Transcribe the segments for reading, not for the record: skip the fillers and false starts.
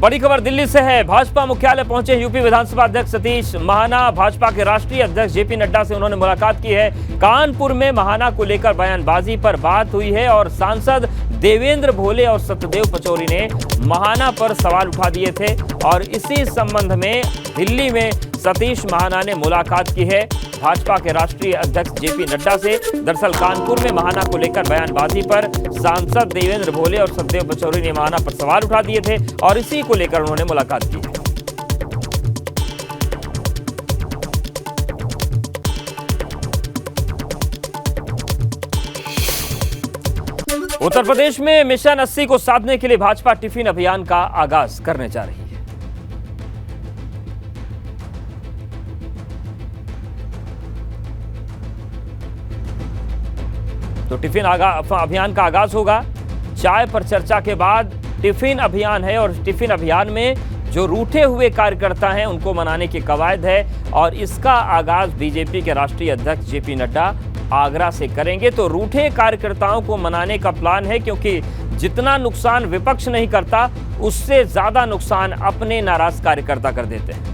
बड़ी खबर दिल्ली से है। भाजपा मुख्यालय पहुंचे यूपी विधानसभा अध्यक्ष सतीश महाना। भाजपा के राष्ट्रीय अध्यक्ष जेपी नड्डा से उन्होंने मुलाकात की है। कानपुर में महाना को लेकर बयानबाजी पर बात हुई है और सांसद देवेंद्र भोले और सत्यदेव पचौरी ने महाना पर सवाल उठा दिए थे और इसी संबंध में दिल्ली में सतीश महाना ने मुलाकात की है भाजपा के राष्ट्रीय अध्यक्ष जेपी नड्डा से। दरअसल कानपुर में महाना को लेकर बयानबाजी पर सांसद देवेंद्र भोले और सत्यदेव पचौरी ने महाना पर सवाल उठा दिए थे और इसी को लेकर उन्होंने मुलाकात की है। उत्तर प्रदेश में मिशन 80 को साधने के लिए भाजपा टिफिन अभियान का आगाज करने जा रही है। तो टिफिन अभियान का आगाज होगा। चाय पर चर्चा के बाद टिफिन अभियान है और टिफिन अभियान में जो रूठे हुए कार्यकर्ता हैं उनको मनाने की कवायद है और इसका आगाज बीजेपी के राष्ट्रीय अध्यक्ष जेपी नड्डा आगरा से करेंगे। तो रूठे कार्यकर्ताओं को मनाने का प्लान है क्योंकि जितना नुकसान विपक्ष नहीं करता उससे ज्यादा नुकसान अपने नाराज कार्यकर्ता कर देते हैं।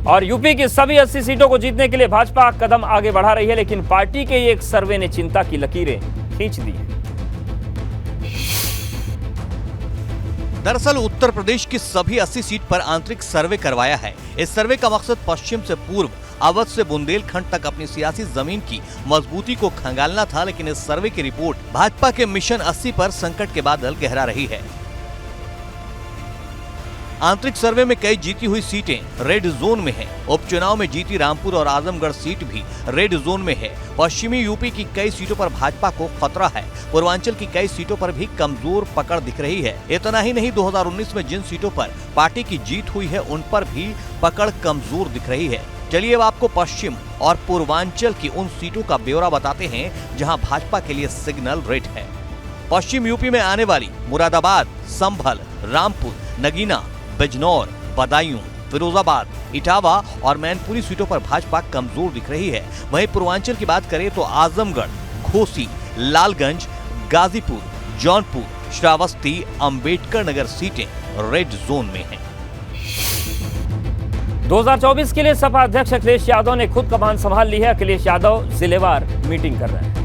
और यूपी की सभी 80 सीटों को जीतने के लिए भाजपा कदम आगे बढ़ा रही है, लेकिन पार्टी के एक सर्वे ने चिंता की लकीरें खींच दी है। दरअसल उत्तर प्रदेश की सभी 80 सीट पर आंतरिक सर्वे करवाया है। इस सर्वे का मकसद पश्चिम से पूर्व, अवध से बुंदेलखंड तक अपनी सियासी जमीन की मजबूती को खंगालना था, लेकिन इस सर्वे की रिपोर्ट भाजपा के मिशन 80 पर संकट के बादल गहरा रही है। आंतरिक सर्वे में कई जीती हुई सीटें रेड जोन में हैं। उपचुनाव में जीती रामपुर और आजमगढ़ सीट भी रेड जोन में है। पश्चिमी यूपी की कई सीटों पर भाजपा को खतरा है। पूर्वांचल की कई सीटों पर भी कमजोर पकड़ दिख रही है। इतना ही नहीं, 2019 में जिन सीटों पर पार्टी की जीत हुई है उन पर भी पकड़ कमजोर दिख रही है। चलिए अब आपको पश्चिम और पूर्वांचल की उन सीटों का ब्यौरा बताते हैं जहां भाजपा के लिए सिग्नल रेड है। पश्चिम यूपी में आने वाली मुरादाबाद, संभल, रामपुर, नगीना, बिजनौर, बदायूं, फिरोजाबाद, इटावा और मैनपुरी सीटों पर भाजपा कमजोर दिख रही है। वहीं पूर्वांचल की बात करें तो आजमगढ़, घोसी, लालगंज, गाजीपुर, जौनपुर, श्रावस्ती, अंबेडकर नगर सीटें रेड जोन में हैं। 2024 के लिए सपा अध्यक्ष अखिलेश यादव ने खुद कमान संभाल ली है। अखिलेश यादव जिलेवार मीटिंग कर रहे हैं।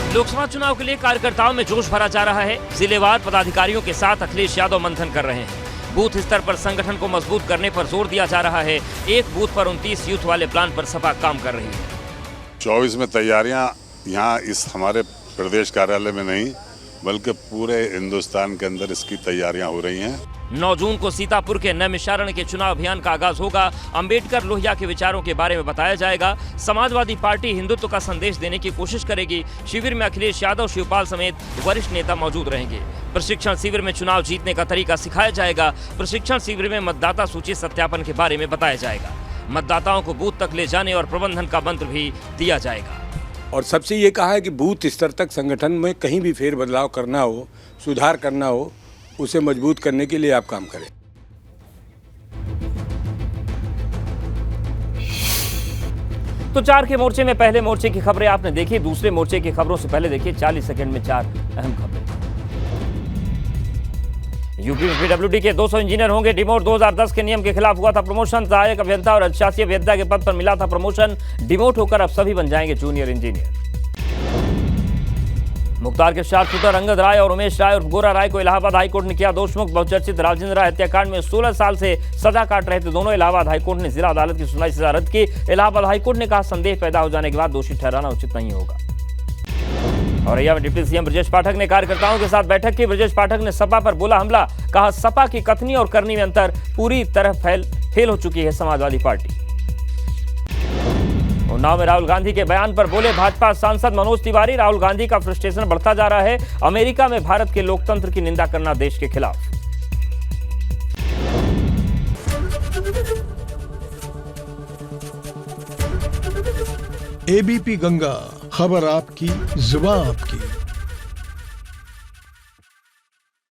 लोकसभा चुनाव के लिए कार्यकर्ताओं में जोश भरा जा रहा है। जिलेवार पदाधिकारियों के साथ अखिलेश यादव मंथन कर रहे हैं। बूथ स्तर पर संगठन को मजबूत करने पर जोर दिया जा रहा है। एक बूथ पर 29 यूथ वाले प्लान पर सपा काम कर रही है। 24 में तैयारियां यहाँ इस हमारे प्रदेश कार्यालय में नहीं बल्कि पूरे हिंदुस्तान के अंदर इसकी तैयारियां हो रही हैं। 9 जून को सीतापुर के नैमिषारण्य के चुनाव अभियान का आगाज होगा। अंबेडकर लोहिया के विचारों के बारे में बताया जाएगा। समाजवादी पार्टी हिंदुत्व का संदेश देने की कोशिश करेगी। शिविर में अखिलेश यादव, शिवपाल समेत वरिष्ठ नेता मौजूद रहेंगे। प्रशिक्षण शिविर में चुनाव जीतने का तरीका सिखाया जाएगा। प्रशिक्षण शिविर में मतदाता सूची सत्यापन के बारे में बताया जाएगा। मतदाताओं को बूथ तक ले जाने और प्रबंधन का मंत्र भी दिया जाएगा। और सबसे ये कहा है कि बूथ स्तर तक संगठन में कहीं भी फेर बदलाव करना हो, सुधार करना हो, उसे मजबूत करने के लिए आप काम करें। तो 4 के मोर्चे में पहले मोर्चे की खबरें आपने देखी। दूसरे मोर्चे की खबरों से पहले देखिए 40 सेकंड में 4 अहम खबरें। यूपी में पीडब्ल्यूडी के 200 इंजीनियर होंगे डिमोट। 2010 के नियम के खिलाफ हुआ था प्रमोशन। सहायक अभियंता और अधिशासी अभियंता के पद पर मिला था प्रमोशन। डिमोट होकर अब सभी बन जाएंगे जूनियर इंजीनियर। मुख्तार के शार्प शूटर अंगद राय और उमेश राय और गोरा राय को इलाहाबाद हाईकोर्ट ने किया दोषमुक्त। बहुचर्चित राजेंद्र राय हत्याकांड में 16 साल से सजा काट रहे थे दोनों। इलाहाबाद हाईकोर्ट ने जिला अदालत की सुनवाई सजा रद्द की। इलाहाबाद हाईकोर्ट ने कहा संदेह पैदा हो जाने के बाद दोषी ठहराना उचित नहीं होगा। औरैया में डिप्टी सीएम ब्रजेश पाठक ने कार्यकर्ताओं के साथ बैठक की। ब्रजेश पाठक ने सपा पर बोला हमला। कहा सपा की कथनी और करनी में अंतर, पूरी तरह फेल हो चुकी है समाजवादी पार्टी। उन्नाव में राहुल गांधी के बयान पर बोले भाजपा सांसद मनोज तिवारी। राहुल गांधी का फ्रस्ट्रेशन बढ़ता जा रहा है। अमेरिका में भारत के लोकतंत्र की निंदा करना देश के खिलाफ। एबीपी गंगा, खबर आपकी, जुबान आपकी।